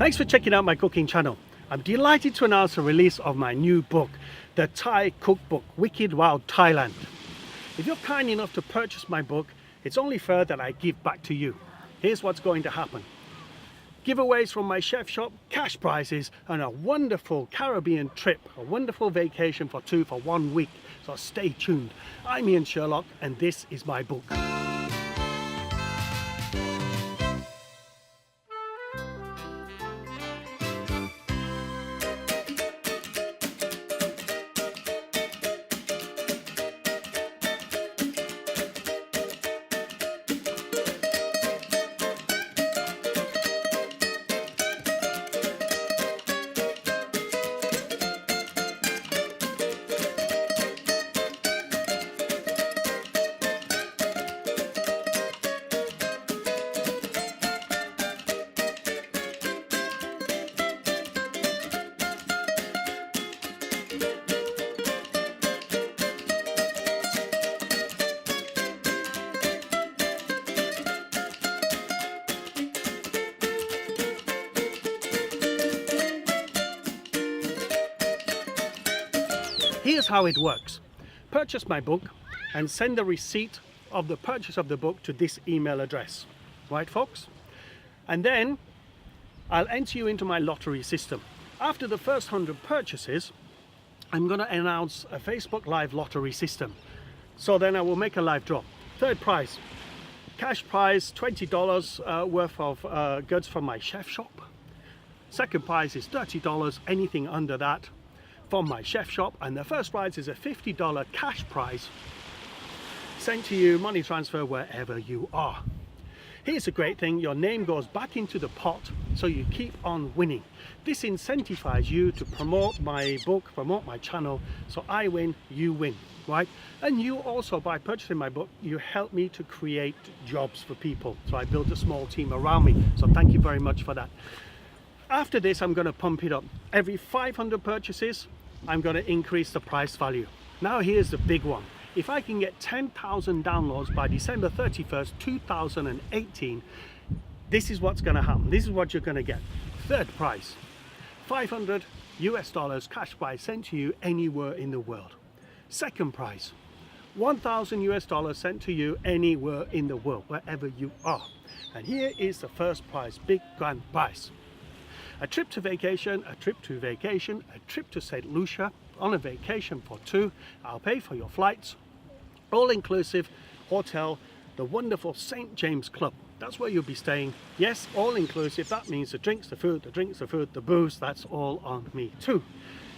Thanks for checking out my cooking channel. I'm delighted to announce the release of my new book, the Thai Cookbook, Wicked Wild Thailand. If you're kind enough to purchase my book, it's only fair that I give back to you. Here's what's going to happen. Giveaways from my chef shop, cash prizes, and a wonderful Caribbean trip, a wonderful vacation for two for 1 week. So stay tuned. I'm Ian Sherlock, and this is my book. Here's how it works. Purchase my book and send a receipt of the purchase of the book to this email address. Right, folks? And then I'll enter you into my lottery system. After the first 100 purchases, I'm going to announce a Facebook Live lottery system. So then I will make a live draw. Third prize, cash prize, $20 worth of goods from my chef shop. Second prize is $30, anything under that from my chef shop, and the first prize is a $50 cash prize sent to you, money transfer wherever you are. Here's a great thing, your name goes back into the pot, so you keep on winning. This incentivizes you to promote my book, promote my channel, so I win, you win, right? And you also, by purchasing my book, you help me to create jobs for people. So I built a small team around me, so thank you very much for that. After this, I'm going to pump it up. Every 500 purchases, I'm going to increase the price value. Now here's the big one. If I can get 10,000 downloads by December 31st, 2018, this is what's going to happen. This is what you're going to get. Third prize, $500 cash prize sent to you anywhere in the world. Second prize, $1,000 sent to you anywhere in the world, wherever you are. And here is the first prize, big grand prize. A trip to vacation, a trip to vacation, a trip to Saint Lucia on a vacation for two. I'll pay for your flights, all-inclusive hotel, the wonderful St. James Club. That's where you'll be staying. Yes, all-inclusive. That means the drinks, the food, the booze, that's all on me too.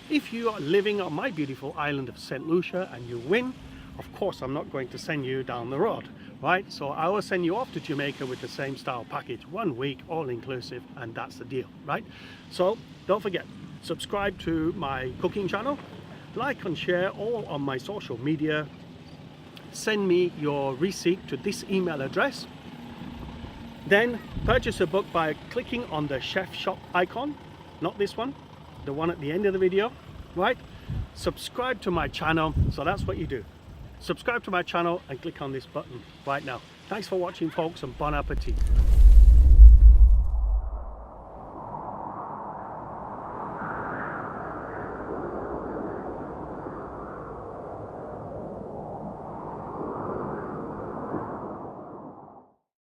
If you are living on my beautiful island of Saint Lucia and you win, of course I'm not going to send you down the road, right? So I will send you off to Jamaica with the same style package, 1 week, all inclusive, and that's the deal, right? So don't forget, subscribe to my cooking channel, like and share all on my social media, send me your receipt to this email address, then purchase a book by clicking on the chef shop icon, not this one, the one at the end of the video, right? Subscribe to my channel, so that's what you do. Subscribe to my channel and click on this button right now. Thanks for watching, folks, and bon appetit.